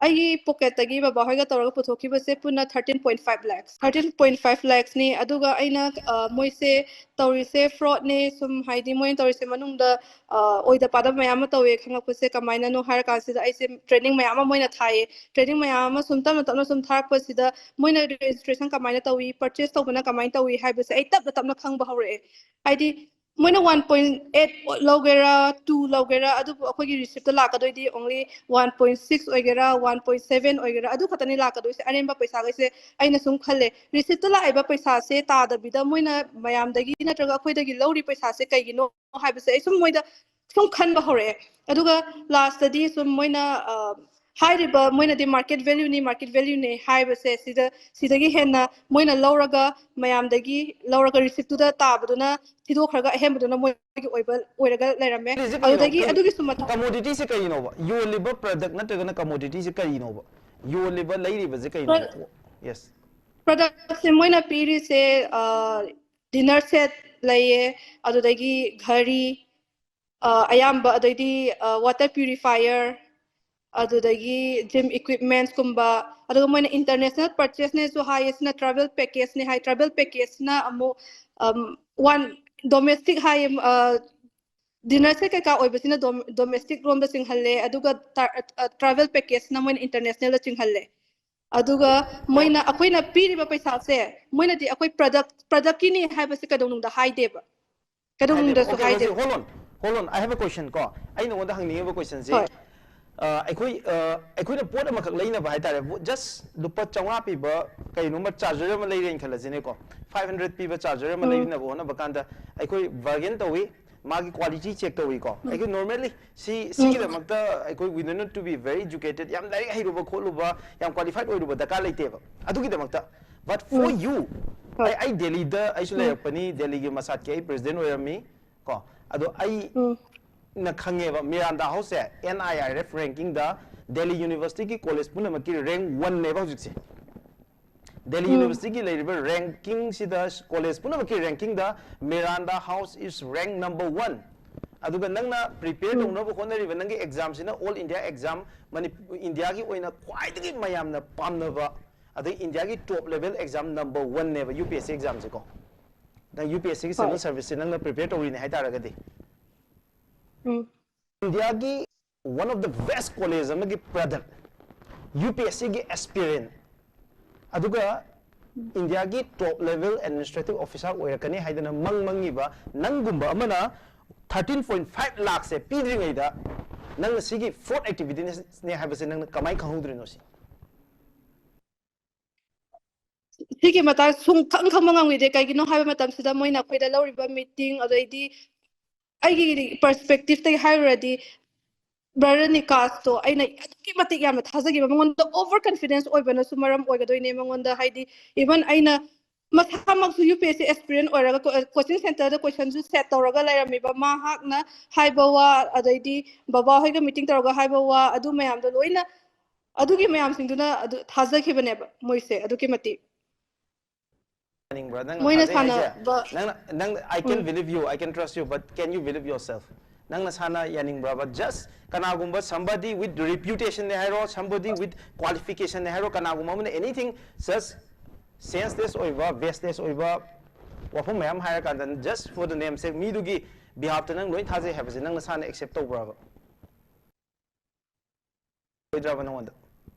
I pocket tagi baba hoiga tawraga puthokibase puna 13.5 lakhs 13.5 lakhs ni aduga aina moise tawrise fraud ne sum haidi moin tawrise manungda oida pada mayam tawe khangapuse kamaina no har kasida aise training mayam moina thai training mayam sum tamna sum tharpasida moina registration kamaina tawi purchase tawbana kamaina tawi haibase ai tapna khangba hore haidi moina 1.8 logera 2 logera adu akogi receipt lakadoidi only 1.6 oigera 1.7 oigera adu khatani lakadoise aremba paisa gaise aina sum khalle receipt laiba paisa se tadabida moina mayamdagi natraga akoidagi lawri paisa se kaigino haibase ai sum moida sum khanba hore aduga last di sum moina hairiba moina di market value ne haibase sidagi henna moina lawraga mayamdagi lawraga receipt tu da tabaduna tido khraga hembaduna moigi oiraga lerame adudagi adugi sumata commodity se kaino ba you live product natraga commodity se kaino ba you live lairiba se kaino yes product se moina piri se dinner set laye adudagi ghari ayamba adudi water purifier adudagi gym equipments kumba aduga moina international purchase ne so highest na travel package ne high travel package na amo one domestic high dinner se ka oibasina domestic room da singhalle aduga travel package na moina international da singhalle aduga moina akoina piriba paisa se moina di akoi product kini haibase kadonung da haideba kadonung da so haide hold on I have a question ko I know the hangning a question se I port a makak lane by just lupa chawa piba kay number charger malay in Kalasinico 500 people charger malay na bona bakanda I could bargain the way magi quality check the week I could normally see the makta I could we need to be very educated yam like hiruba koluba yam qualified over the kala table atuki the makta but for you I Delhi the I should like pani Delhi masat ke president or me ko ado I na khangeba Miranda House NIRF ranking da Delhi University ki college puna maki rank 1 ne ba jikse Delhi University ki leriba ranking si da college puna maki ranking da Miranda House is rank number 1 aduga nangna prepare dongna ba khonari ba nangi exam sina all India exam mani India ki oina khwaidagi mayam na pamna ba adu India ki top level exam number 1 ne ba UPSC exam se ko da UPSC ki civil service nangna prepare tori ne haitara gadi India ki one of the best colleges amagi product UPSC ki aspirant aduga India ki top level administrative officer oirakani haidana mangi ba nangumba amana 13.5 lakh se pidringai da nang sigi fraud activity ne habase nang kamai khangudrino si sigi mata sung khang mangang ide kai gino haiba matam sida moina khoida lawriba meeting adoidi aigi perspective tai hairadi brother nikas to aina adki matik yam thazagi mangonda over confidence oibana sumaram oigadoine mangonda haidi even aina masamak su UPSC aspirant oiraga coaching center da question su set tawraga lairami ba ma hakna haibawa adaidi baba hoiga meeting tawraga haibawa adu mayam da loina adugi mayam singduna adu thazakibane ba moise aduki matik I can believe you, I can trust you, but can you believe yourself? Nang nasana yaning brava just kanagumba somebody with reputation ne hero, somebody with qualification ne hero, kanagumba anything such senseless oiva, baseless oiva, wafum mayam hire kandan just for the name say me dugi behalf to nang loin thaze have nang nasana accept to brava.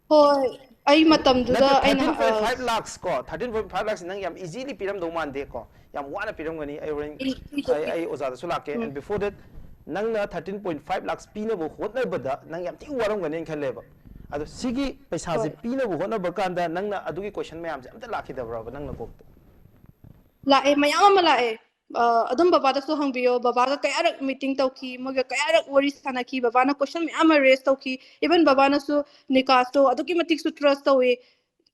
Hoi ai matam duda ai 13.5 lakhs ko 13.5 lakhs nang yam easily piram do man de ko yam wana piram gani I ozada sulake and before that nang na 13.5 lakhs pina bo hotna bada nang yam ti waram gani khaleba ado sigi paisa se pina bo hotna bakanda nang na adugi question mayam se amta lakhi da bra nang na ko la e mayam la e adum baba da so hangbiyo baba ga kayarak meeting tawki moga kayarak wari sana ki baba na question me ama raise tawki even baba na so nikas to aduki matik su trust tawi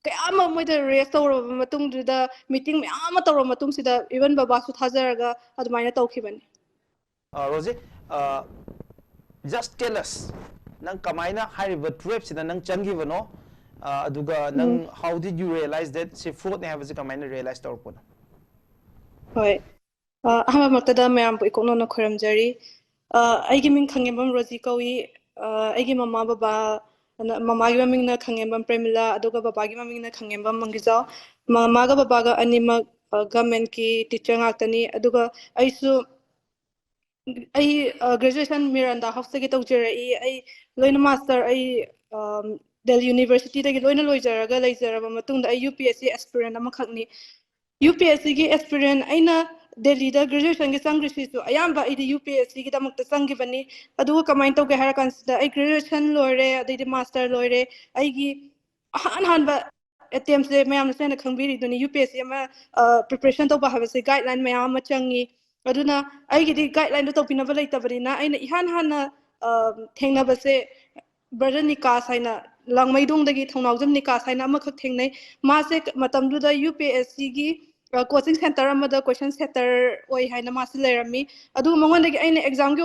kayama moi da raise tawro matung da meeting me ama tawro matung sida even baba su thazaraga adumaina tawki bani Rosie just tell us nang kamaina hariba trip sida nang changi bano aduga nang how did you realize that se fraud ne have se kamaina realize tawro hoi ahma matada mayam bu ikono na khoram jari aigi min khangem bam roji kawi aigi mama baba ꯃꯃꯥꯒꯤ ꯃꯃꯤꯡꯅ ꯈꯪꯉꯦꯝꯕꯝ ꯄ꯭ꯔꯦꯃꯤꯂꯥ ꯑꯗꯨꯒ ꯕꯕꯥꯒꯤ ꯃꯃꯤꯡꯅ ꯈꯪꯉꯦꯝꯕꯝ ꯃꯪꯒꯤꯖꯥꯎ ꯃꯃꯥꯒ ꯕꯕꯥꯒ ꯑꯅꯤꯃꯛ ꯒꯚꯔꯟꯃꯦꯟꯠꯀꯤ teacher ꯉꯥꯛꯇꯅꯤ ꯑꯗꯨꯒ ꯑꯩꯁꯨ ꯑꯩ ꯒ꯭ꯔꯦꯖꯨꯑꯦꯁꯟ ꯃꯤꯔꯥꯟꯗꯥ ꯍꯥꯎꯁꯇꯒꯤ ꯇꯧꯖꯔꯛꯏ ꯑꯩ ꯂꯣꯏꯅ ꯃꯥꯁꯇꯔ ꯑꯩ ꯗꯦꯜꯂꯤ ꯌꯨꯅꯤꯚꯔꯁꯤꯇꯤꯗꯒꯤ ꯂꯣꯏꯅ ꯂꯣꯏꯖꯔꯒ ꯂꯩꯖꯔꯕ ꯃꯇꯨꯡꯗ ꯑꯩ UPSC ꯑꯦꯁꯄꯤꯔꯦꯟ ꯑꯃꯈꯛꯅꯤ UPSCꯒꯤ ꯑꯦꯁꯄꯤꯔꯦꯟ ꯑꯩꯅ ꯗꯦꯜꯂꯤꯗ ꯒ꯭ꯔꯦꯖꯨꯑꯦꯁꯟꯒꯤ ꯆꯪꯈ꯭ꯔꯤꯁꯤꯁꯨ ꯑꯌꯥꯝꯕ ꯑꯩꯗꯤ UPSCꯒꯤꯗꯃꯛꯇ ꯆꯪꯈꯤꯕꯅꯤ ꯑꯗꯨꯒ ꯀꯃꯥꯏꯅ ꯇꯧꯒꯦ ꯍꯥꯏꯔ ꯀꯥꯟꯁꯤꯗ ꯑꯩ ꯒ꯭ꯔꯦꯖꯨꯑꯦꯁꯟ ꯂꯣꯏꯔꯦ ꯑꯗꯩꯗꯤ ꯃꯥꯁꯇꯔ ꯂꯣꯏꯔꯦ ꯑꯩꯒꯤ ꯑꯍꯥꯟꯕ ꯑꯦꯇꯦꯝꯞꯁꯦ ꯃꯌꯥꯝꯅꯁꯨ ꯍꯦꯟꯅ ꯈꯪꯕꯤꯔꯤꯗꯨꯅꯤ UPSC ꯑꯃ ꯄ꯭ꯔꯤꯄꯦꯔꯦꯁꯟ ꯇꯧꯕ ꯍꯥꯏꯕꯁꯦ ꯒꯥꯏꯗꯂꯥꯏꯟ ꯃꯌꯥꯝ ꯑꯃ ꯆꯪꯉꯤ ꯑꯗꯨꯅ ꯑꯩꯒꯤꯗꯤ ꯒꯥꯏꯗꯂꯥꯏꯟꯗꯣ ꯇꯧꯕꯤꯅꯕ ꯂꯩꯇꯕꯅꯤꯅ ꯑꯩꯅ ꯏꯍꯥꯟ ꯍꯥꯟꯅ ꯊꯦꯡꯅꯕꯁꯦ ꯕ꯭ꯔꯗꯔ ꯅꯤꯀꯥꯁ ꯍꯥꯏꯅ ꯂꯥꯡꯃꯩꯗꯣꯡꯗꯒꯤ ꯊꯧꯅꯥꯎꯖꯝ ꯅꯤꯀꯥꯁ ꯍꯥꯏꯅ ꯑꯃꯈꯛ ꯊꯦꯡꯅꯩ ꯃꯥꯁꯦ ꯃꯇꯝꯗꯨꯗ UPSCꯒꯤ कोचिंग सेंटर क्वेश्चन सेटर है मासे लेरमी मंगोंदगी एग्जाम की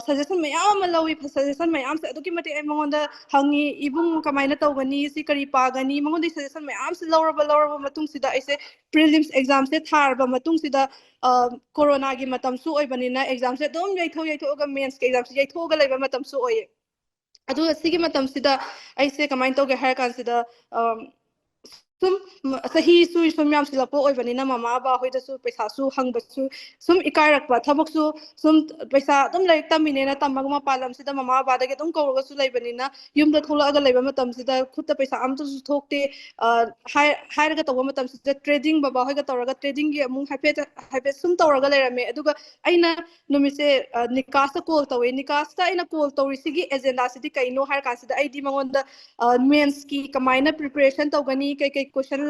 सजेशन मैम लवी सजेशन मैम से मंगोंद हंगी इबुंग कमायना तौगनी सी करी पागनी मंगोंदी सजेशन मैम से लौरबे प्रीलिम्स एग्जाम से थारब कोरोना की एग्जाम से अदुम यैथोग मेंस के एग्जाम से यैथोग लेबा मतमसु ओये अदु सिगी मतमसिदा ऐसे कमाइन तौगे हायर कांसिदा सुम सही सुई सुम याम सिलपो ओइबनिना ममा बा होइदसु पैसासु हंगबसु सुम इकायरकपा थबकसु सुम पैसा अदुम लाइक तमिनेना तमग मपालम सिदा ममा बादगे अदुम कौरगसु लेबनिना युमदा थोलागा लेबा मतमसिदा खुत्ता पैसा अमतसु थोकते हायरगा तौबा मतमसिदा ट्रेडिंग बाबा होइगा तौरगा ट्रेडिंग गी अमु हाइफे सुम तौरगा लेरमे अदुगा अइना नुमिसे निकास कॉल तौवे निकास अइना कॉल तौरिसिगी एजेंडा सिदी कइनो हायर कासिदा अइदी मंगोंदा मेंस की कमाइना प्रिपरेशन तौगनी कई क्वेश्चन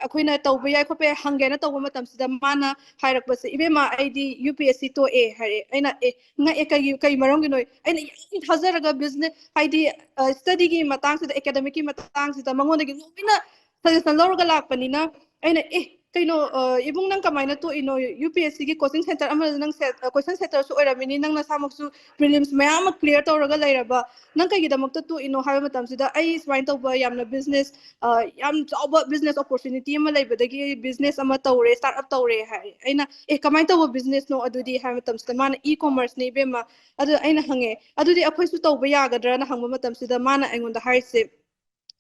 अखोइना तौबा याय खोपे हंगेना तौबा मतमसिदा माना हायरकपसे इबेमा आइदी UPSC तो ए हारे अइना ए nga e kay marong ginoy aina yang thazaraga business haidi study gi matang sida academic gi matang sida mangonda gi lobina suggestion lorga lakpanina aina kaino ibung nang kamaina to ino UPSC gi coaching center ama nang question center su oiramini nang na samuksu prelims mayam clear tawraga lairaba nang kai gi damakta to ino haiba matam sida ai swine tawba yamna business yam chawba business opportunity ama laibadagi business ama tawre startup tawre hai aina kamain tawba business no adudi hai matam sida mana e-commerce ni bema adu aina hange adudi akhoi su tawba yagadra na hangba matam sida mana aingonda haise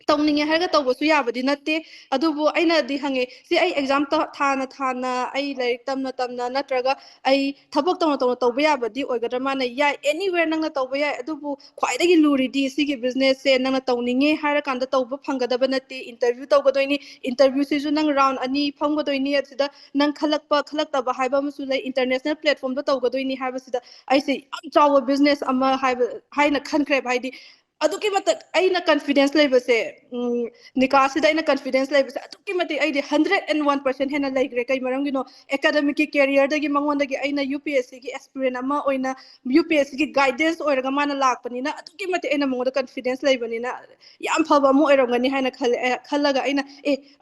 तौनिंगे हरगा तौबसु याबदी नत्ते अदुबु अइना दि हंगे सि अइ exam थाना थाना अइ like तमना तमना नत्रगा अइ थबक तौना तौना तौबा याबदी ओइगद्रा माना या anywhere नंगना तौबा या अदुबु ख्वाइदगी लुरिदी सिगी बिजनेस से नंगना तौनिंगे हरगा कांदा तौबा फंगदबा नत्ते इंटरव्यू तौगदोइनी इंटरव्यू सिजु नंग राउंड अनि फंगदोइनी असिदा नंग खलकतबा हाइबा मसु लै इंटरनेशनल प्लेटफॉर्म दा तौगदोइनी हाइबसिदा अइसे याम चाव बिजनेस अमा हाइना खनख्रेब हाइदी अदुकी मत अइना कॉन्फिडेंस लेबसे निकासिदा अइना कॉन्फिडेंस लेबसे अदुकी मत अइदे 101% हेना लेग्रे कई मरंगिनो एकेडमिक की कैरियर दगी मंगोंदगी अइना UPSC की एक्सपीरियंस अमा ओइना UPSC की गाइडेंस ओइरगा माना लाकपनिना अदुकी मत अइना मंगोदा कॉन्फिडेंस लेबनिना याम फबा अमु ओइरंगनी हाइना खलगा अइना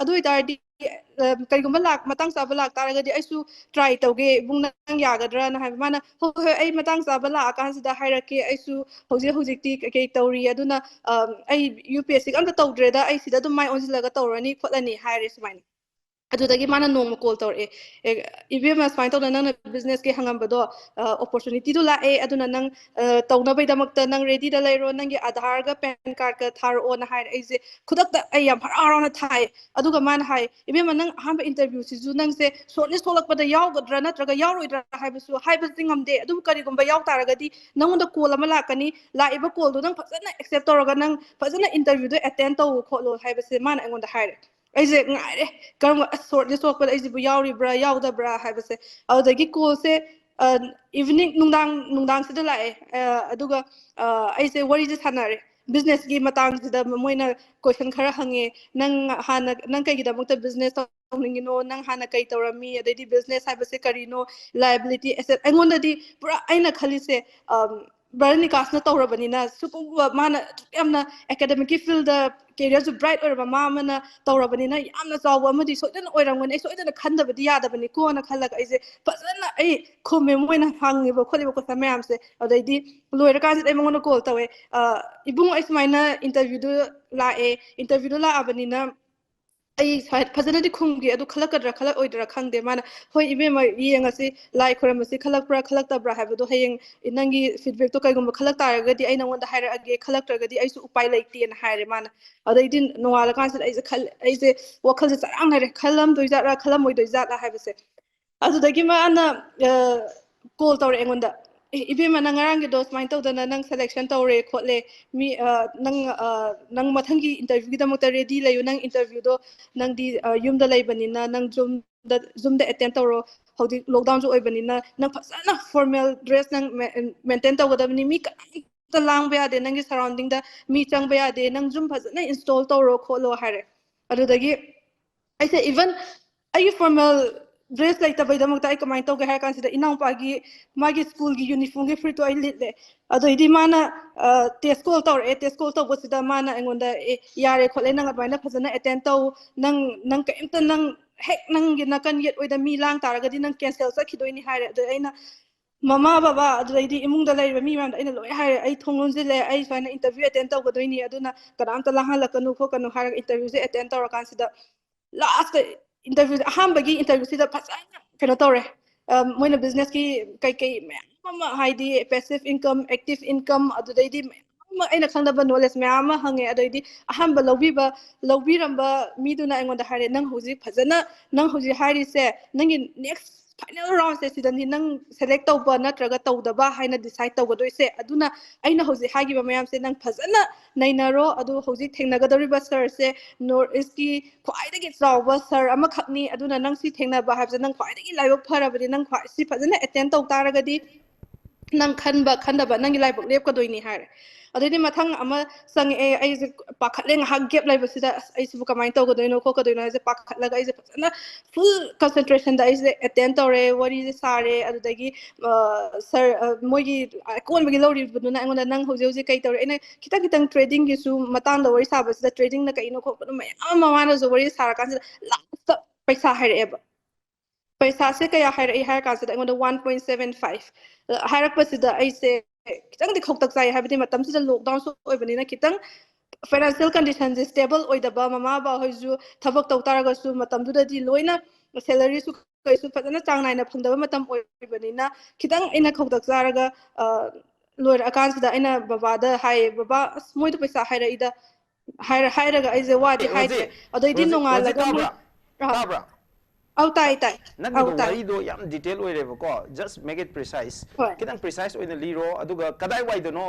अदु इतारदी कईगुंबा लाक मतंग चाबा लाक तारगदी अइसु ट्राई तौगे बुंग नंग यागद्रा ना हाइबा माना हो हो अइ मतंग चाबा लाक कांसिदा हाइरके अइसु हौजिकती कई तौरी अदुना अइ UPSC अमता तौद्रेदा अइ सिदा दुम माइ ओनजिलगा तौरनी खोलनी हाइरे सुमाइना अदुदगी माना नोंग कॉल तौरे इबेमा स्माइन तौना नंग बिजनेस के हंगंबदो अपॉर्चुनिटी दु लाए अदुना नंग तौनबै दमकता नंग रेडी दा लेरो नंग आधार गा पैन कार्ड का थारो ना हाइर अइजे खुदकता अइ याम हरावना थाय अदुगा मान हाय इबेमा नंग अहम इंटरव्यू सिजु नंग से शॉर्टलिस्ट थोलकपदा यावगद्रा नत्रगा यारोइद्रा हाइबसु हाइबसिंग हमदे अदु करिगुंबा याव तारगदी नंगोंदा कॉल अमा लाकनी लाइबा कॉल दो नंग फजना एक्सेप्ट तौरगा नंग फजना इंटरव्यू दो अटेंड तौ खोलो हाइबसे मान अइगोंदा हाइरे अइजे ngaire करम शॉर्टलिस्ट थोलकपदा अइजिबु यावरिब्रा यावदब्रा हाइबसे अदुदगी कॉल से इवनिंग नुंदांग सिदा लाए अदुगा अइसे वरी जे सानारे बिजनेस की मतंग सिदा मोइना क्वेश्चन खरा हंगे नंग हाना नंग कईगिदमक्ता बिजनेस तौनिंगिनो नंग हाना कई तौरमी अदैदी बिजनेस हाइबसे करिनो लायबिलिटी एसेट अइगोंददी पुरा अइना खलिसे बरनी कासना तौरबनिना सुकुबा माना यामना एकेडमिक की फील्ड कैरियर जो ब्राइट ओरबा मामना तौरबनिना यामना चाव अमदि सोइदना ओइरंगनी सोइदना खंदबदी यादबनी कोना खलक अइसे फजना अइ खुमे मोइना हांगिबो खोलिबो कोसा मैमसे अदैदी लोइरा कांसिद मंगोना कॉल तवे इबुंग अइसमाइना इंटरव्यू दु लाए इंटरव्यू दु लाअबनिना ꯑꯩ ꯐꯖꯅꯗꯤ ꯈꯨꯝꯒꯤ ꯑꯗꯨ ꯈꯜꯂꯛꯀꯗ꯭ꯔꯥ ꯈꯜꯂꯛꯑꯣꯏꯗ꯭ꯔꯥ ꯈꯪꯗꯦ ꯃꯥꯅ ꯍꯣꯏ ꯏꯕꯦꯝꯃ ꯌꯦꯡꯉꯁꯤ ꯂꯥꯏ ꯈꯣꯏꯔꯝꯕꯁꯤ ꯈꯜꯂꯛꯄ꯭ꯔꯥ ꯈꯜꯂꯛꯇꯕ꯭ꯔꯥ ꯍꯥꯏꯕꯗꯣ ꯍꯌꯦꯡ ꯅꯪꯒꯤ ꯐꯤꯗꯕꯦꯛꯇꯣ ꯀꯩꯒꯨꯝꯕ ꯈꯜꯂꯛ ꯇꯥꯔꯒꯗꯤ ꯑꯩ ꯅꯉꯣꯟꯗ ꯍꯥꯏꯔꯛꯑꯒꯦ ꯈꯜꯂꯛꯇ꯭ꯔꯒꯗꯤ ꯑꯩꯁꯨ ꯎꯄꯥꯏ ꯂꯩꯇꯦꯅ ꯍꯥꯏꯔꯦ ꯃꯥꯅ ꯑꯗꯩꯗꯤ ꯅꯣꯡꯉꯥꯜꯂꯀꯥꯟꯁꯤꯗ ꯑꯩꯁꯦ ꯋꯥꯈꯜꯁꯦ ꯆꯔꯥꯡꯅꯔꯦ ꯈꯜꯂꯝꯗꯣꯏꯖꯥꯠꯂꯥ ꯈꯜꯂꯝꯃꯣꯏꯗꯣꯏꯖꯥꯠꯂꯥ ꯍꯥꯏꯕꯁꯦ ꯑꯗꯨꯗꯒꯤ ꯃꯥꯅ ꯀꯣꯜ ꯇꯧꯔꯛꯑꯦ ꯑꯩꯉꯣꯟꯗ ꯏꯕꯦꯝꯃ ꯅꯪ ꯉꯔꯥꯡꯒꯤꯗꯣ ꯁꯨꯃꯥꯏꯅ ꯇꯧꯗꯅ ꯅꯪ ꯁꯦꯂꯦꯛꯁꯟ ꯇꯧꯔꯦ ꯈꯣꯠꯂꯦ ꯃꯤ ꯅꯪ ꯃꯊꯪꯒꯤ ꯏꯟꯇꯔꯚ꯭ꯌꯨꯒꯤꯗꯃꯛꯇ ꯔꯦꯗꯤ ꯂꯩꯌꯨ ꯅꯪ ꯏꯟꯇꯔꯚ꯭ꯌꯨꯗꯣ ꯅꯪꯗꯤ ꯌꯨꯝꯗ ꯂꯩꯕꯅꯤꯅ ꯅꯪ ꯖꯨꯝꯗ ꯑꯦꯇꯦꯟ ꯇꯧꯔꯣ ꯍꯧꯖꯤꯛ ꯂꯣꯛꯗꯥꯎꯟꯁꯨ ꯑꯣꯏꯕꯅꯤꯅ ꯅꯪ ꯐꯖꯅ ꯐꯣꯔꯃꯦꯜ ꯗ꯭ꯔꯦꯁ ꯅꯪ ꯃꯦꯟꯇꯦꯟ ꯇꯧꯒꯗꯕꯅꯤ ꯃꯤ ꯀꯅꯥꯝꯇ ꯂꯥꯡꯕ ꯌꯥꯗꯦ ꯅꯪꯒꯤ ꯁꯔꯥꯎꯟꯗꯤꯡꯗ ꯃꯤ ꯆꯪꯕ ꯌꯥꯗꯦ ꯅꯪ ꯖꯨꯝ ꯐꯖꯅ ꯏꯟꯁꯇꯣꯜ ꯇꯧꯔꯣ ꯈꯣꯠꯂꯣ ꯍꯥꯏꯔꯦ ꯑꯗꯨꯗꯒꯤ ꯑꯩꯁꯦ ꯏꯚꯟ ꯑꯩꯒꯤ ꯐꯣꯔꯃꯦꯜ ꯗ꯭ꯔꯦꯁ ꯂꯩꯇꯕꯩꯗꯃꯛꯇ ꯑꯩ ꯀꯃꯥꯏꯅ ꯇꯧꯒꯦ ꯍꯥꯏꯔ ꯀꯥꯟꯁꯤꯗ ꯏꯅꯥꯎꯄꯥꯒꯤ ꯃꯥꯒꯤ ꯁ꯭ꯀꯨꯜꯒꯤ ꯌꯨꯅꯤꯐꯣꯔꯝꯒꯤ ꯐꯨꯔꯤꯠꯇꯣ ꯑꯩ ꯂꯤꯠꯂꯦ ꯑꯗꯩꯗꯤ ꯃꯥꯅ ꯇꯦꯁ ꯀꯣꯜ ꯇꯧꯔꯛꯑꯦ ꯇꯦꯁ ꯀꯣꯜ ꯇꯧꯕꯁꯤꯗ ꯃꯥꯅ ꯑꯩꯉꯣꯟꯗ ꯌꯥꯔꯦ ꯈꯣꯠꯂꯦ ꯅꯪ ꯑꯗꯨꯃꯥꯏꯅ ꯐꯖꯅ ꯑꯦꯇꯦꯟ ꯇꯧ ꯅꯪ ꯀꯩꯝꯇ ꯅꯪ ꯍꯦꯛ ꯅꯪꯒꯤ ꯅꯥꯀꯟ ꯌꯦꯠ ꯑꯣꯏꯗ ꯃꯤ ꯂꯥꯡ ꯇꯥꯔꯒꯗꯤ ꯅꯪ ꯀꯦꯟꯁꯦꯜ ꯆꯠꯈꯤꯗꯣꯏꯅꯤ ꯍꯥꯏꯔꯦ ꯑꯗꯨ ꯑꯩꯅ ꯃꯃꯥ ꯕꯕꯥ ꯑꯗꯨꯗꯩꯗꯤ ꯏꯃꯨꯡꯗ ꯂꯩꯔꯤꯕ ꯃꯤ ꯃꯌꯥꯝꯗ ꯑꯩꯅ ꯂꯣꯏ ꯍꯥꯏꯔꯦ ꯑꯩ ꯊꯣꯡ ꯂꯣꯟꯁꯤꯜꯂꯦ ꯑꯩ ꯁꯨꯃꯥꯏꯅ ꯏꯟꯇꯔꯚ꯭ꯌꯨ ꯑꯦꯇꯦꯟ ꯇꯧꯒꯗꯣꯏꯅꯤ ꯑꯗꯨꯅ ꯀꯅꯥꯝꯇ ꯂꯥꯡꯍꯜꯂꯛꯀꯅꯨ ꯈꯣꯠꯀꯅꯨ ꯍꯥꯏꯔꯒ ꯏꯟꯇꯔꯚ꯭ꯌꯨꯁꯦ ꯑꯦꯇꯦꯟ ꯇꯧꯔꯀꯥꯟꯁꯤꯗ ꯂꯥꯁꯇ ꯏꯟꯇꯔꯚ꯭ꯌꯨ ꯑꯍꯥꯟꯕꯒꯤ ꯏꯟꯇꯔꯚ꯭ꯌꯨꯁꯤꯗ ꯐꯖꯅ ꯀꯩꯅꯣ ꯇꯧꯔꯦ ꯃꯣꯏꯅ ꯕꯤꯖꯤꯅꯦꯁꯀꯤ ꯀꯩꯀꯩ ꯃꯌꯥꯝ ꯑꯃ ꯍꯥꯏꯗꯤ ꯄꯦꯁꯤቭ ꯏꯟꯀꯝ ꯑꯦꯛꯇꯤቭ ꯏꯟꯀꯝ ꯑꯗꯨꯗꯩꯗꯤ ꯃꯌꯥꯝ ꯑꯃ ꯑꯩꯅ ꯈꯪꯗꯕ ꯅꯣꯂꯦꯖ ꯃꯌꯥꯝ ꯑꯃ ꯍꯪꯉꯦ ꯑꯗꯩꯗꯤ ꯑꯍꯥꯟꯕ ꯂꯧꯕꯤꯔꯝꯕ ꯃꯤꯗꯨꯅ ꯑꯩꯉꯣꯟꯗ ꯍꯥꯏꯔꯦ ꯅꯪ ꯍꯧꯖꯤꯛ ꯐꯖꯅ ꯅꯪ ꯍꯧꯖꯤꯛ ꯍꯥꯏꯔꯤꯁꯦ ꯅꯪꯒꯤ ꯅꯦꯛꯁ ꯐꯥꯏꯅꯦꯜ ꯔꯥꯎꯟꯁꯦ ꯁꯤꯗꯅꯤ ꯅꯪ ꯁꯦꯂꯦꯛ ꯇꯧꯕ ꯅꯠꯇ꯭ꯔꯒ ꯇꯧꯗꯕ ꯍꯥꯏꯅ ꯗꯤꯁꯥꯏꯠ ꯇꯧꯒꯗꯣꯏꯁꯦ ꯑꯗꯨꯅ ꯑꯩꯅ ꯍꯧꯖꯤꯛ ꯍꯥꯏꯈꯤꯕ ꯃꯌꯥꯝꯁꯦ ꯅꯪ ꯐꯖꯅ ꯅꯩꯅꯔꯣ ꯑꯗꯨ ꯍꯧꯖꯤꯛ ꯊꯦꯡꯅꯒꯗꯧꯔꯤꯕ ꯁꯔꯁꯦ ꯅꯣꯔꯠ ꯏꯁꯀꯤ ꯈ꯭ꯋꯥꯏꯗꯒꯤ ꯆꯥꯎꯕ ꯁꯔ ꯑꯃꯈꯛꯅꯤ ꯑꯗꯨꯅ ꯅꯪ ꯁꯤ ꯊꯦꯡꯅꯕ ꯍꯥꯏꯕꯁꯦ ꯅꯪ ꯈ꯭ꯋꯥꯏꯗꯒꯤ ꯂꯥꯏꯕꯛ ꯐꯔꯕꯅꯤ ꯅꯪ ꯁꯤ ꯐꯖꯅ ꯑꯦꯇꯦꯟ ꯇꯧ ꯇꯥꯔꯒꯗꯤ ꯅꯪ ꯈꯟꯗꯕ ꯅꯪꯒꯤ ꯂꯥꯏꯕꯛ ꯂꯦꯞꯀꯗꯣꯏꯅꯤ ꯍꯥꯏꯔꯦ ꯑꯗꯩꯗꯤ ꯃꯊꯪ ꯑꯃ ꯆꯪꯉꯛꯑꯦ ꯑꯩꯁꯦ ꯄꯥꯈꯠꯂꯦ ꯉꯥꯏꯍꯥꯛ ꯒꯦꯞ ꯂꯩꯕꯁꯤꯗ ꯑꯁ ꯑꯩꯁꯤꯕꯨ ꯀꯃꯥꯏꯅ ꯇꯧꯒꯗꯣꯏꯅꯣ ꯈꯣꯠꯀꯗꯣꯏꯅꯣ ꯍꯥꯏꯁꯦ ꯄꯥꯈꯠꯂꯒ ꯑꯩꯁꯦ ꯐꯖꯅ ꯐꯨꯜ ꯀꯟꯁꯦꯟꯇ꯭ꯔꯦꯁꯟꯗ ꯑꯩꯁꯦ ꯑꯦꯇꯦꯟ ꯇꯧꯔꯦ ꯋꯥꯔꯤꯁꯦ ꯁꯥꯔꯦ ꯑꯗꯨꯗꯒꯤ ꯁꯔ ꯃꯣꯏꯒꯤ ꯑꯀꯣꯟꯕꯒꯤ ꯂꯧꯔꯤꯕꯗꯨꯅ ꯑꯩꯉꯣꯟꯗ ꯅꯪ ꯍꯧꯖꯤꯛ ꯀꯩ ꯇꯧꯔꯦ ꯑꯩꯅ ꯈꯤꯇꯪ ꯇ꯭ꯔꯦꯗꯤꯡꯒꯤꯁꯨ ꯃꯇꯥꯡꯗ ꯋꯥꯔꯤ ꯁꯥꯕꯁꯤꯗ ꯇ꯭ꯔꯦꯗꯤꯡꯅ ꯀꯩꯅꯣ ꯈꯣꯠꯄꯅꯣ ꯃꯌꯥꯝ ꯑꯃ ꯃꯥꯅꯁꯨ ꯋꯥꯔꯤ ꯁꯥꯔꯀꯥꯟꯁꯤꯗ ꯂꯥꯁꯇ ꯄꯩꯁꯥ ꯍꯥꯏꯔꯛꯑꯦꯕ ꯄꯩꯁꯥꯁꯦ ꯀꯌꯥ ꯍꯥꯏꯔꯛꯏ ꯍꯥꯏꯔ ꯀꯥꯟꯁꯤꯗ ꯑꯩꯉꯣꯟꯗ 1.75 ꯍꯥꯏꯔꯛꯄꯁꯤꯗ ꯑꯩꯁꯦ ꯈꯤꯇꯪꯗꯤ ꯈꯧꯇꯛ ꯆꯥꯏ ꯍꯥꯏꯕꯗꯤ ꯃꯇꯝꯁꯤꯗ ꯂꯣꯛꯗꯥꯎꯟꯁꯨ ꯑꯣꯏꯕꯅꯤꯅ ꯈꯤꯇꯪ ꯐꯥꯏꯅꯥꯟꯁꯤꯌꯦꯜ ꯀꯟꯗꯤꯁꯟꯁꯦ ꯁ꯭ꯇꯦꯕꯜ ꯑꯣꯏꯗꯕ ꯃꯃꯥ ꯕꯕꯥꯍꯣꯏꯁꯨ ꯊꯕꯛ ꯇꯧ ꯇꯥꯔꯒꯁꯨ ꯃꯇꯝꯗꯨꯗꯗꯤ ꯂꯣꯏꯅ ꯁꯦꯂꯔꯤꯁꯨ ꯀꯩꯁꯨ ꯐꯖꯅ ꯆꯥꯡ ꯅꯥꯏꯅ ꯐꯪꯗꯕ ꯃꯇꯝ ꯑꯣꯏꯕꯅꯤꯅ ꯈꯤꯇꯪ ꯑꯩꯅ ꯈꯧꯇꯛ ꯆꯥꯔꯒ ꯂꯣꯏꯔꯛꯑꯀꯥꯟꯁꯤꯗ ꯑꯩꯅ ꯕꯕꯥꯗ ꯍꯥꯏꯌꯦ ꯕꯕꯥ ꯑꯁ ꯃꯣꯏꯗꯣ ꯄꯩꯁꯥ ꯍꯥꯏꯔꯛꯏꯗ ꯍꯥꯏꯔꯒ ꯑꯩꯁꯦ ꯋꯥꯗꯤ ꯍꯥꯏꯗ꯭ꯔꯦ Rosie, ꯑꯗꯩꯗꯤ Rosie ꯅꯣꯡꯉꯥꯜꯂꯒ ꯃꯣꯏ tabra, tabra. ꯑꯧ ꯇꯥꯏ ꯑꯧ Nagido ꯇꯥꯏ warido yam detail oirebo just make it precise. ꯍꯣꯏ Kitang precise oina liro aduga kadai waidono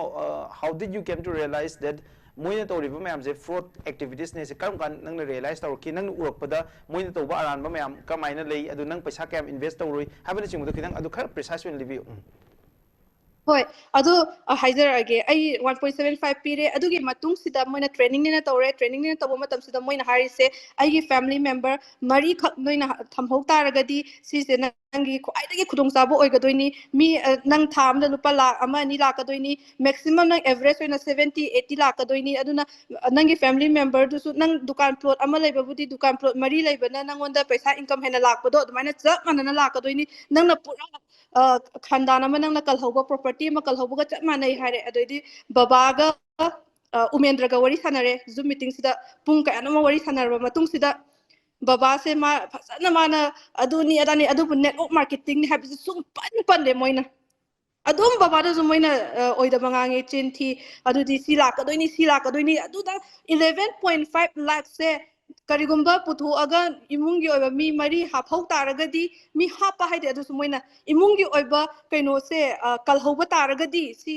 how did you came to realize that moina tawriba mayam je fraud activities ne se karam kan nang realize tawki nang urakpada moina tawba aran ba mayam kamaina lei adu nang paisa kam invest tawroi habana chingdo kitang adu khar precise oina libiu ꯍꯣꯏ ꯑꯗꯨ ꯍꯥꯏꯖꯔꯛꯑꯒꯦ ꯑꯩ 1.75 ꯄꯤꯔꯦ ꯑꯗꯨꯒꯤ ꯃꯇꯨꯡꯁꯤꯗ ꯃꯣꯏꯅ ꯇ꯭ꯔꯦꯅꯤꯡꯅꯦꯅ ꯇꯧꯔꯦ ꯇ꯭ꯔꯦꯅꯤꯡꯅꯦꯅ ꯇꯧꯕ ꯃꯇꯝꯁꯤꯗ ꯃꯣꯏꯅ ꯍꯥꯏꯔꯤꯁꯦ ꯑꯩꯒꯤ ꯐꯦꯃꯤꯂꯤ ꯃꯦꯝꯕꯔ ꯃꯔꯤꯈꯛ ꯅꯣꯏꯅ ꯊꯝꯍꯧ ꯇꯥꯔꯒꯗꯤ ꯁꯤꯁꯦ ꯅꯪꯒꯤ ꯈ꯭ꯋꯥꯏꯗꯒꯤ ꯈꯨꯗꯣꯡꯆꯥꯕ ꯑꯣꯏꯒꯗꯣꯏꯅꯤ ꯃꯤ ꯅꯪ ꯊꯥ ꯑꯃꯗ ꯂꯨꯄꯥ ꯂꯥꯛ ꯑꯃ ꯑꯅꯤ ꯂꯥꯛꯀꯗꯣꯏꯅꯤ ꯃꯦꯛꯁꯤꯃꯝ ꯅꯪ ꯑꯦꯚꯔꯦꯖ ꯑꯣꯏꯅ 70-80 ꯂꯥꯛꯀꯗꯣꯏꯅꯤ ꯑꯗꯨꯅ ꯅꯪꯒꯤ ꯐꯦꯃꯤꯂꯤ ꯃꯦꯝꯕꯔꯗꯨꯁꯨ ꯅꯪ ꯗꯨꯀꯥꯟ ꯄ꯭ꯂꯣꯠ ꯑꯃ ꯂꯩꯕꯕꯨꯗꯤ ꯗꯨꯀꯥꯟ ꯄ꯭ꯂꯣꯠ ꯃꯔꯤ ꯂꯩꯕꯅ ꯅꯪꯉꯣꯟꯗ ꯄꯩꯁꯥ ꯏꯟꯀꯝ ꯍꯦꯟꯅ ꯂꯥꯛꯄꯗꯣ ꯑꯗꯨꯃꯥꯏꯅ ꯆꯞ ꯃꯥꯟꯅꯅ ꯂꯥꯛꯀꯗꯣꯏꯅꯤ ꯅꯪꯅ ꯄꯨꯔꯥ ꯈꯟꯗꯥन ꯑꯃ ꯅꯪꯅ ꯀꯜꯍꯧꯕ ꯄ꯭ꯔꯣꯄꯔꯇꯤ ꯑꯃ ꯀꯜꯍꯧꯕꯒ ꯆꯞ ꯃꯥꯟꯅꯩ ꯍꯥꯏꯔꯦ ꯑꯗꯩꯗꯤ ꯕꯕꯥꯒ ꯎꯃꯦꯟꯗ꯭ꯔꯒ ꯋꯥꯔꯤ ꯁꯥꯟꯅꯔꯦ ꯖꯨꯝ ꯃꯤꯇꯤꯡꯁꯤꯗ ꯄꯨꯡ ꯀꯌꯥꯅꯣꯃ ꯋꯥꯔꯤ ꯁꯥꯟꯅꯔꯕ ꯃꯇꯨꯡꯁꯤꯗ ꯕꯕꯥꯁꯦ ꯃꯥ ꯐꯖꯅ ꯃꯥꯅ ꯑꯗꯨꯅꯤ ꯑꯗꯥꯅꯤ ꯑꯗꯨꯕꯨ ꯅꯦꯠꯋꯥꯔꯛ ꯃꯥꯔꯀꯦꯇꯤꯡꯅꯤ ꯍꯥꯏꯕꯁꯤ ꯁꯨꯡ ꯄꯟꯗꯦ ꯃꯣꯏꯅ ꯑꯗꯨꯝ ꯕꯕꯥꯗꯁꯨ ꯃꯣꯏꯅ ꯑꯣꯏꯗꯕ ꯉꯥꯡꯉꯦ ꯆꯤꯟ ꯊꯤ ꯑꯗꯨꯗꯤ ꯁꯤ ꯂꯥꯛꯀꯗꯣꯏꯅꯤ ꯑꯗꯨꯗ 11.5 ꯂꯥꯛꯁꯦ ꯀꯔꯤꯒꯨꯝꯕ ꯄꯨꯊꯣꯛꯑꯒ ꯏꯃꯨꯡꯒꯤ ꯑꯣꯏꯕ ꯃꯤ ꯃꯔꯤ ꯍꯥꯞꯍꯧ ꯇꯥꯔꯒꯗꯤ ꯃꯤ ꯍꯥꯞꯄ ꯍꯥꯏꯗꯤ ꯑꯗꯨꯁꯨ ꯃꯣꯏꯅ ꯏꯃꯨꯡꯒꯤ ꯑꯣꯏꯕ ꯀꯩꯅꯣꯁꯦ ꯀꯜꯍꯧꯕ ꯇꯥꯔꯒꯗꯤ ꯁꯤ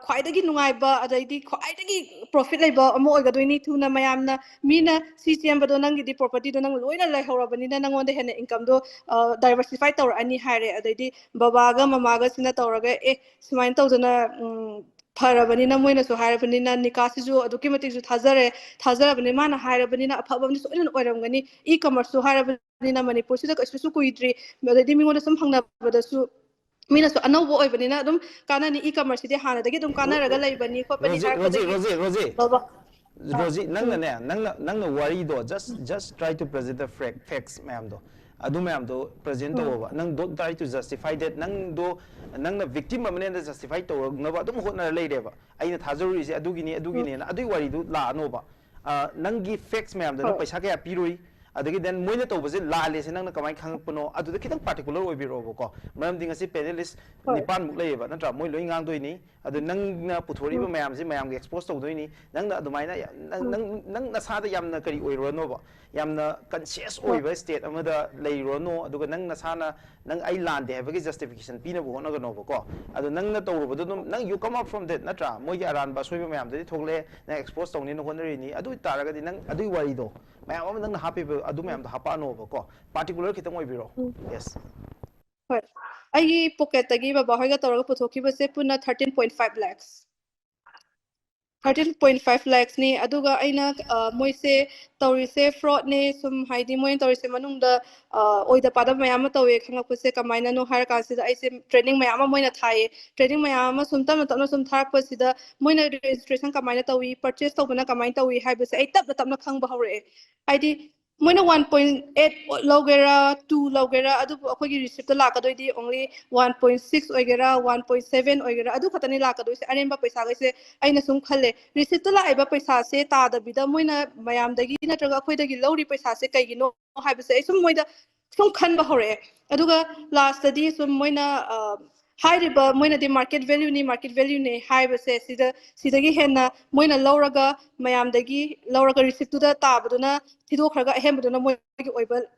ꯈ꯭ꯋꯥꯏꯗꯒꯤ ꯅꯨꯡꯉꯥꯏꯕ ꯑꯗꯩꯗꯤ ꯈ꯭ꯋꯥꯏꯗꯒꯤ ꯄ꯭ꯔꯣꯐꯤꯠ ꯂꯩꯕ ꯑꯃ ꯑꯣꯏꯒꯗꯣꯏꯅꯤ ꯊꯨꯅ ꯃꯌꯥꯝꯅ ꯃꯤꯅ ꯁꯤ ꯆꯦꯟꯕꯗꯣ ꯅꯪꯒꯤꯗꯤ ꯄ꯭ꯔꯣꯄꯔꯇꯤꯗꯣ ꯅꯪ ꯂꯣꯏꯅ ꯂꯩꯍꯧꯔꯕꯅꯤꯅ ꯅꯪꯉꯣꯟꯗ ꯍꯦꯟꯅ ꯏꯟꯀꯝꯗꯣ ꯗꯥꯏꯕꯔꯁꯤꯐꯥꯏ ꯇꯧꯔꯛꯑꯅꯤ ꯍꯥꯏꯔꯦ ꯑꯗꯩꯗꯤ ꯕꯕꯥꯒ ꯃꯃꯥꯒꯁꯤꯅ ꯇꯧꯔꯒ ꯁꯨꯃꯥꯏꯅ ꯇꯧꯗꯅ ꯐꯔꯕꯅꯤꯅ ꯃꯣꯏꯅꯁꯨ ꯍꯥꯏꯔꯕꯅꯤ나 ꯅꯤꯀꯥꯁꯤꯁꯨ ꯑꯗꯨꯛꯀꯤ ꯃꯇꯤꯛꯁꯨ ꯊꯥꯖꯔꯕꯅꯤ ꯃꯥꯅ ꯍꯥꯏꯔꯕꯅꯤꯅ ꯑꯐꯕ ꯑꯃꯗꯤ ꯁꯣꯏꯗꯅ ꯑꯣꯏꯔꯝꯒꯅꯤ ꯏ ꯀꯃꯔꯁꯁꯨ ꯍꯥꯏꯔꯕꯅꯤꯅ ꯃꯅꯤꯄꯨꯔꯁꯤꯗ ꯀꯩꯁꯨ ꯀꯨꯏꯗ꯭ꯔꯤ ꯑꯗꯩꯗꯤ ꯃꯤꯉꯣꯟꯗ ꯁꯨꯝ ꯍꯪꯅꯕꯗꯁꯨ ꯃꯤꯅꯁꯨ ꯑꯅꯧꯕ ꯑꯣꯏꯕꯅꯤꯅ ꯑꯗꯨꯝ ꯀꯥꯟꯅꯅꯤ ꯏ ꯀꯃꯔꯁꯁꯤꯗꯤ ꯍꯥꯟꯅꯗꯒꯤ ꯑꯗꯨꯝ ꯀꯥꯟꯅꯔꯒ ꯂꯩꯕꯅꯤ ꯈꯣꯠꯄꯅꯤ ꯍꯥꯏꯔꯛꯄꯗꯒꯤ ꯕꯕꯥ Rosie nangna warido just try to present the facts mayamdo adu mayamdo present to nang don't try to justify that nangna victim amane na justify to naba adum hotna leireba aina thajuri se adugini na adui waridu la anoba nangi facts mayam da paisa kaya pirui adagi then moina tawbase laale se nangna kamai khangpno aduda khitang particular oibiro ko maram dinga si panelist nipan muk leyeba natra moi loi ngang doini adu nangna puthoriba mayam se mayam ge expose tawdoini nangna adumaina nang nasada yamna kari oiro no ba yamna conscious oiba state amada leiro no aduga nang nasana nang ai lande habagi justification pina bu honaga no ba ko adu nangna tawruba dum nang you come out from that natra moi ge aran ba soiba mayam de thogle na expose tawni no honari ni adu taraga di nang adu wari do mayam am nang happy adu mayam da hapa no ba ko particular khitang oibiro yes hoi ai pocket tagi baba hoiga tawraga puthokibase puna 13.5 lakhs 13.5 lakhs ni aduga aina moise tawrise fraud ne sum haidi moin tawrise manungda oida pada mayam tawe khangapse kamaina no har kansida aise training mayam moina thai training mayam sum tam sum thak pasida moina registration kamaina tawi purchase tawbana kamaina tawi haibase ai tapna khangba hore haidi moina 1.8 logera 2 logera adu akogi receipt lakadoi only 1.6 oigera 1.7 oigera adu khatani lakadoi se aremba paisa gaise aina sum khalle receipt laiba paisa se ta da bida moina mayam dagi natraga akhoi dagi lori paisa se kaigino haibase ai sum moida sum khanba hore aduga last di sum moina hairiba moina di market value ne haibase sidagi henna moina lauraga mayam dagi lauraga receipt da tabaduna thido khraga hembaduna moigi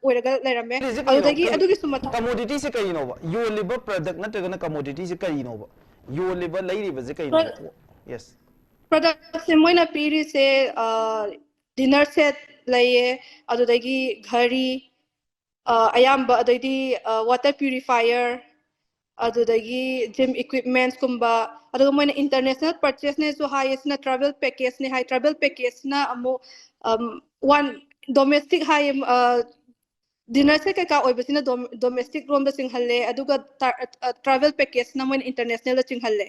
oiraga lerame adudagi adugi sumata commodity se kai no ba you live product natraga commodity se kai no ba you live lairiba se kai no yes product se moina piri se dinner set laye adudagi ghari ayamba adudi water purifier adudagi gym equipments kumba aduga moina international purchase ne so highest na travel package ne high travel package na amo one domestic high dinner se ka oibasina domestic room da singhalle aduga travel package na moina international da singhalle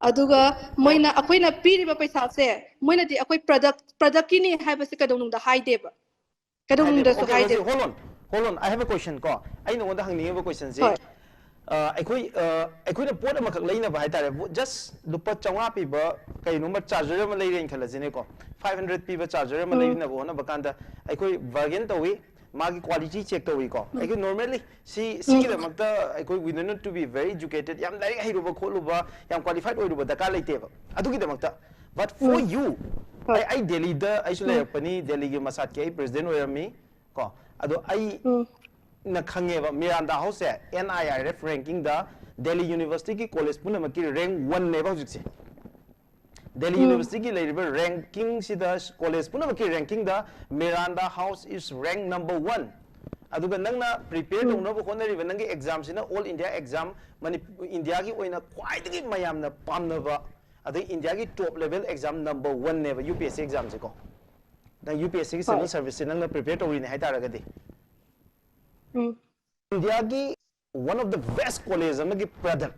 aduga moina akoina piriba paisa se moina di akoi product kini haibase kadonung da haideba kadonung da so haide hold on I have a question ko ai no da hangni ba question se akhoi na pot amakak leina ba haitare just lupa chawga pi ba kai no ma charger ma leiren khalasine ko 500 pi ba charger ma leina bo na bakanda akhoi bargain tawi magi quality check tawi ko akhoi normally si the makta akhoi we need to be very educated yam direct hiru ba kholu ba yam qualified oiru ba daka leite ba adu ki damakta but for you I Delhi da I sule pani Delhi gi masat ke president oirami ko ado ai na khange ba Miranda House NIRF ranking da Delhi University ki college puna ma ki rank 1 ne ba hujik Delhi University ki level ranking si da college puna ma ki ranking da Miranda House is rank number 1 aduga nangna prepare tawna ba khonari ba nangi exam sina all India exam mani India gi oina kwai dagi mayam na pamna ba adai India ki top level exam number 1 ne ba UPSC exam se ko da UPSC ki civil service nangna prepare tawri ne haitara ga de India ki one of the best college amagi product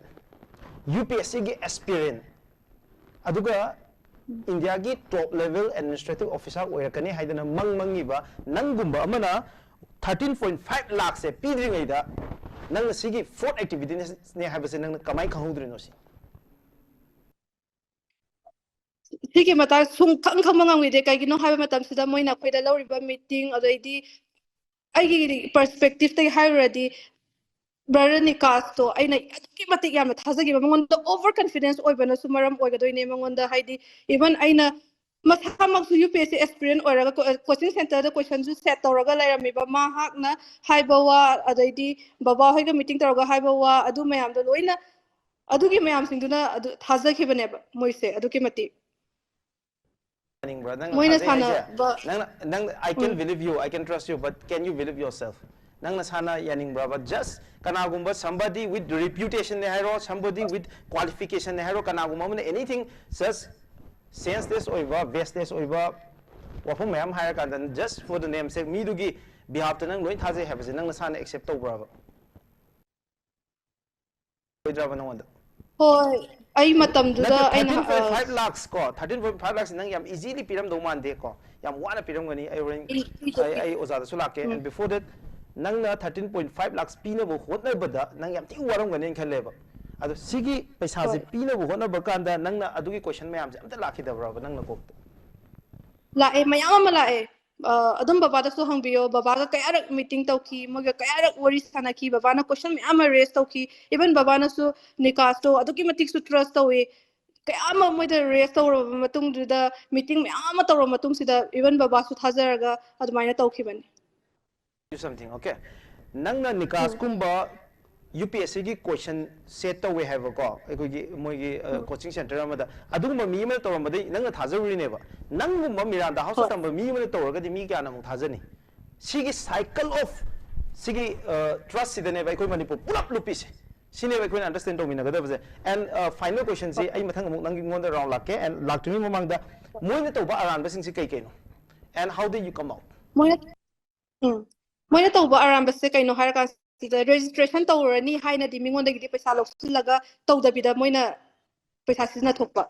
UPSC ki aspirant aduga India ki top level administrative officer oirakani haidana mangmangi ba nangumba amana 13.5 lakh se pidringai da nang sigi fourth activity ne habase nang kamai khangudrino si sigi mata sung khang mangang ide kai gino haiba matam sida moina khoida loriba meeting adoidi aigi perspective tai hairadi Barani casto aina ki matik yamna thajagi mangonda over confidence oibana sumaram oigadoi ne mangonda haidi even aina masamak su UPSC aspirant oiraga coaching center da question ju set tawraga lairami ba ma hakna haibawa adaidi baba hoiga meeting tawraga haibawa adu mayam da loina adugi mayam singduna adu thajagi baneba moise aduki matik moina sana I can believe you I can trust you but can you believe yourself nang nasana yaning brava just kanagumba somebody with reputation ne hairo somebody with qualification ne hairo kanagumba mane anything says sense this oiba best this oiba wafum mayam hair kan just for the name sake me dugi behalf to nang loi thaje have nang nasana accept to brava oi drava no wanda hoi ai matam du da aina 13.5 lakhs ko 13.5 lakhs nang yam easily piram do man de ko yam wana piram gani ai oza da sulake and before that nangna 13.5 lakhs pina bo hotna bada nang yam ti waram gane khalle ba adu sigi paisa je pina bo hotna ba kanda nangna adugi question mayam je amta lakhi da bra ba nangna ko lae mayam ama lae adum baba da so hangbiyo baba ga kayarak meeting tawki moga kayarak wari sanaki baba na question mayam raise tawki even baba na su nikas to aduki matik su trust tawi kayama moida raise tawro matung da meeting mayam tawro matung sida even baba su thajaraga adumaina tawki bani something okay nangna nikas kumba UPSC की question set तवे है को अखोगी मोगी coaching centre अमदा अदुगुम मी म तोरमदे नंग थाजरुनेबा नंग म मिरान दा हाउस तंब मी म तोरगदि मी क्या नमु थाजनी सिगी साइकिल ऑफ सिगी ट्रस्ट सिदने बाय कोई मणिपुर पुलप लुपिसे सिने बाय कोई अंडरस्टैंड तो मिना गदबसे एंड फाइनल क्वेश्चन से आई मथंग अमुक नंगी गोंद राउंड लाके एंड लाक्टुनी ममंगदा मोइने तोबा अरान बसिंग से कई कइनो and how did you come out मोइने तोबा अरान बसे कइनो हारका registration tawrani haina di mingon da gidi paisa loksilaga tawdabida moina paisa sina thokpa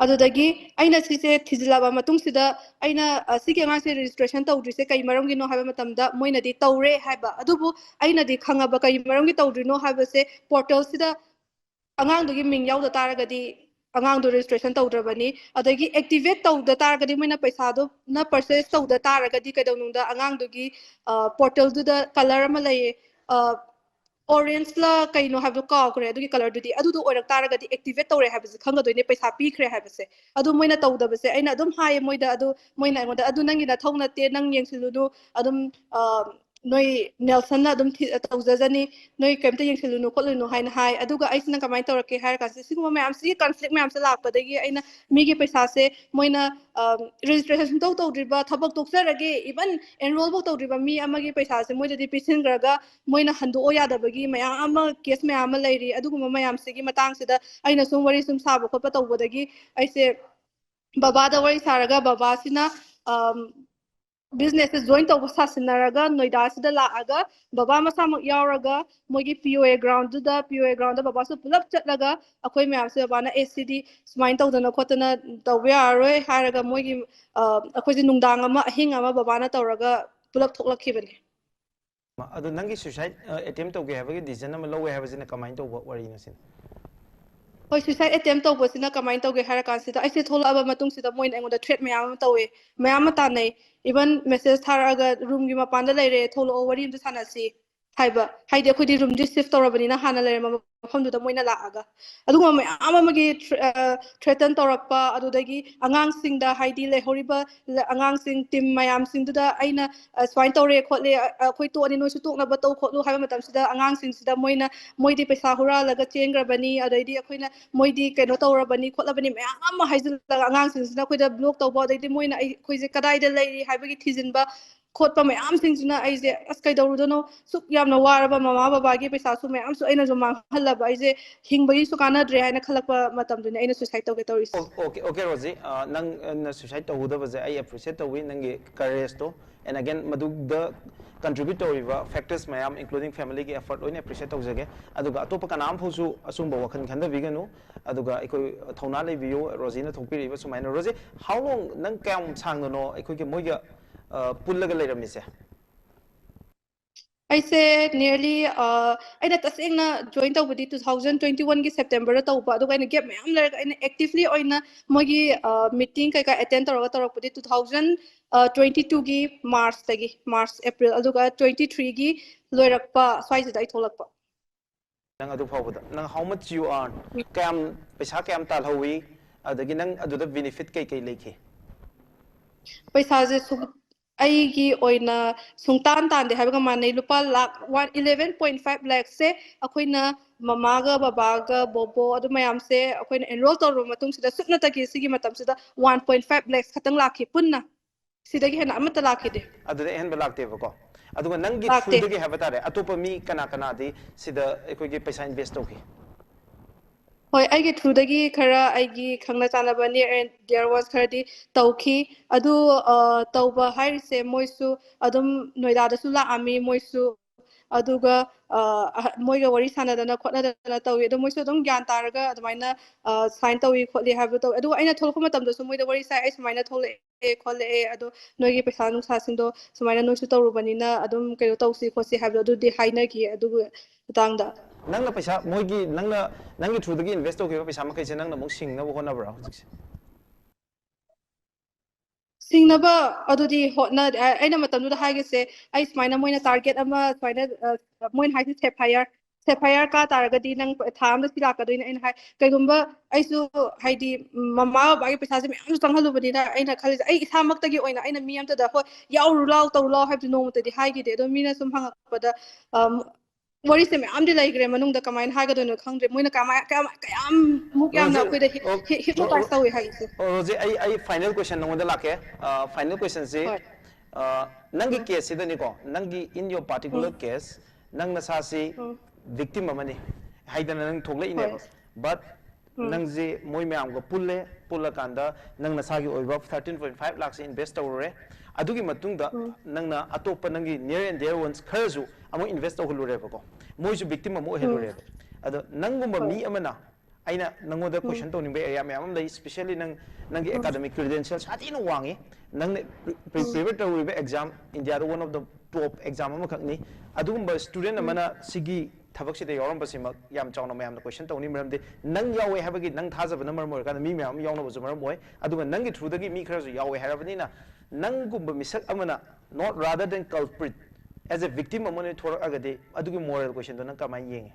adudagi aina sise thizilaba matung sida aina sige nga se registration tawdri se kai maram gi no haba matamda moina di tawre haba adubu aina di khangaba kai maram gi tawdri no haba se portal sida angang dugi ming yaw da taragadi angang do registration tawdrabani adagi activate tawda taragadi moina paisa do na purchase tawda taragadi kadonunda angang dugi portal du da color ama lay orange la kaino have ka kore adugi color dudi adu do orak taragadi activate tawre habase khangadoine paisa pi khre habase adu moina tawdabase aina adum haye moida adu moina ngoda adu nangi na thawna te nang yengsiludu adum noi Nelson na adum tawjajani noi kemta yengsilunu kholunu haina hai aduga aisna kamai tawrake har ka siguma mayam si conflict mayam se lakpadagi aina migi paisa se moina registration tawdriba thabak tokjarage even enroll bo tawdriba mi amagi paisa se moida di pisingraga moina hando yadabagi mayam ama case mayam lairi aduguma mayam sigi matang sida aina sum wari sum saba khotpa tawbodagi aise baba da wari saraga baba sina business join tawba sasinaraga noida sida laaga baba masamuk yauraga mogi POA ground da POA ground da baba su pulap chatlaga akoi mayam se baba na ACD smain tawdana khotana tawba yaroi haraga mogi akoi nungdang ama ahing ama baba na tawraga pulap thoklakhibani adu nangi suicide attempt tawge habagi decision ama lowe habasina kamai tawba wari nasin hoi suicide attempt tawbasina kamai tawge harakan sida aise tholaba matung sida moin engoda threat mayam tawe mayam ta nei even message tharaga room gi mapanda leire tholo wari imta sanasi haiba haide khudi room di shift tawrabani na hana leire mafamdu da moina laaga aduguma mayam amagi threaten tawrapa adudagi angang sing da haidi le horiba angang sing team mayam sing da aina swain tawre khotle khoi to ani noisu tokna ba taw khotlu haiba matam sida angang sing sida moina moidi paisa hura laga chengrabani adaidi akoina moidi keno tawrabani khotlabani mayam ama haizil angang sing sida khoida block tawba adaidi moina khoise kadai da leiri haibagi thijinba khotpa mayam sing sina aise askai dawrudono suk yamna waraba mama baba gi paisa su mayam su aina jo mang halaba aise hingbagi su kana dre haina khalakpa matam dune aina suicide tawge tawris okay okay Rosie nang suicide tawuda baze I appreciate tawi nangi courage to and again madugda contribute to factors mayam including family ki effort oine appreciate tawjage aduga atopa kanam phosu asumba wakhan khanda biganu aduga ekoi thona lebiyo Rosie na thokpiri ba sumaina Rosie how long nang kam sangno no ekoi ki moiga pullaga leiramise I say nearly I tasengna join tawbudi 2021 gi September tawba aduga ina gap mayam lar ina actively oina mogi meeting kai ka attend tawrapudi 2022 gi March tagi March April aduga 23 gi loirakpa swaisida I tholakpa nang adu phawda nang how much you earn kam paisa kam tal hawi adagi nang adu da benefit kai kai lekhi paisa je aigi oina sungtan tan de habaga manei lupa lakh 11.5 lakh se akoina mamaga babaga bobo adu mayam se akoina enroll tawru matung sida sukna taki sigi matam sida 1.5 lakhs khatang lakhi punna sidagi hena amata lakhi de adu de hen balak te bako aduga nangi lakte thudagi habatare atopa mi kana kana di sida ekoi gi paisa invest toki hoi aigi thudagi khara aigi khangna chanaba near and there was khara di tawki adu tawba hairise moisu adum noida da su la ami moisu aduga moiga wari sanadana khotnadana tawi adu moisu adum gyan taraga adumaina sign tawi khotli habu tawi adu aina tholko matam da su moida wari sai ai sumaina thole kholle adu noigi paisa nungsa singdo sumaina noisu tawrubanina adum kayo tawsi khosi habu adu di haina gi adu tangda nangna paisa moigi nangna nangi thudagi invest toki paisa makai se nangna muk sing na bo na bra ꯁꯤꯡꯅꯕ ꯑꯗꯨꯗꯤ ꯍꯣꯠꯅ ꯑꯩꯅ ꯃꯇꯝꯗꯨꯗ ꯍꯥꯏꯒꯦꯁꯦ ꯑꯩ ꯁꯨꯃꯥꯏꯅ ꯃꯣꯏꯅ target ꯑꯃ ꯁꯨꯃꯥꯏꯅ ꯃꯣꯏꯅ ꯍꯥꯏꯁꯦ ꯁꯦꯐꯥꯏꯌꯔ ꯀꯥ ꯇꯥꯔꯒꯗꯤ ꯅꯪ ꯊꯥ ꯑꯃꯗ ꯁꯤ ꯂꯥꯛꯀꯗꯣꯏꯅꯦ ꯑꯩꯅ ꯍꯥꯏ ꯀꯩꯒꯨꯝꯕ ꯑꯩꯁꯨ ꯍꯥꯏꯗꯤ ꯃꯃꯥ ꯕꯕꯥꯒꯤ ꯄꯩꯁꯥꯁꯦ ꯃꯌꯥꯝꯁꯨ ꯆꯪꯍꯜꯂꯨꯕꯅꯤꯅ ꯑꯩꯅ ꯈꯜꯂꯤꯁꯦ ꯑꯩ ꯏꯁꯥꯃꯛꯇꯒꯤ ꯑꯣꯏꯅ ꯑꯩꯅ ꯃꯤ ꯑꯝꯇꯗ ꯍꯣꯏ ꯌꯥꯎꯔꯨ ꯂꯥꯎ ꯇꯧ ꯂꯥꯎ ꯍꯥꯏꯕꯗꯤ ꯅꯣꯡꯃꯇꯗꯤ ꯍꯥꯏꯈꯤꯗꯦ ꯑꯗꯣ ꯃꯤꯅ ꯁꯨꯝ ꯍꯪꯉꯛꯄꯗ ꯋꯥꯔꯤꯁꯦ ꯃꯌꯥꯝꯗꯤ ꯂꯩꯈ꯭ꯔꯦ ꯃꯅꯨꯡꯗ ꯀꯃꯥꯏꯅ ꯍꯥꯏꯒꯗꯣꯏꯅꯣ ꯈꯪꯗ꯭ꯔꯦ ꯃꯣꯏꯅ ꯀꯌꯥꯃꯨꯛ ꯌꯥꯝꯅ ꯑꯩꯈꯣꯏꯗ ꯍꯤꯞꯅꯣꯇꯥꯏꯖ ꯇꯧꯋꯦ ꯍꯥꯏꯁꯦ ꯔꯣꯖꯤ ꯑꯩ ꯐꯥꯏꯅꯦꯜ क्वेश्चन नंगोंदा लाके फाइनल क्वेश्चन से ꯍꯣꯏ नंगी केस सिदनी को नंगी इन योर पार्टिकुलर केस नंग नसासी victim अमनी हाइदन नंग थोगले इने but नंग जे मोई में आमको पुल्ला कांदा नंग नसागी ओइबा 13.5 लाख से invest तौरे अदुगी मतुंगदा नंगना अतोप नंगी near and dear ones खरजु Amo invest तौहलुरे बको मोइसु victim Amo हेलुरे अदो नंगुम्बा मी अमना अना नंगोदा क्वेश्चन तौनिंग एरिया मैम लई स्पेशली नंगी एकेडमिक क्रेडेंशियल्स साथीन वांगी नंग प्रिपेयर तौरिबा exam India one of the top exam अमखकनी अदुगुम्बा स्टूडेंट अमना सिगी थबक याम याम चावना मैम क्वेश्चन तौनी मरमदे नंग यावे हाबगी नंग थाजबना मरम ओरकान मी मैम यावनबसु मरम ओय अदुगा नंगी थ्रुदगी मी खरजु यावे हारबनिना नंगुम्बा मिसक अमना not rather than culprit as a victim अमने थोरक अगदे अदुगी मोरल क्वेश्चन दो नंग कमाय येंगे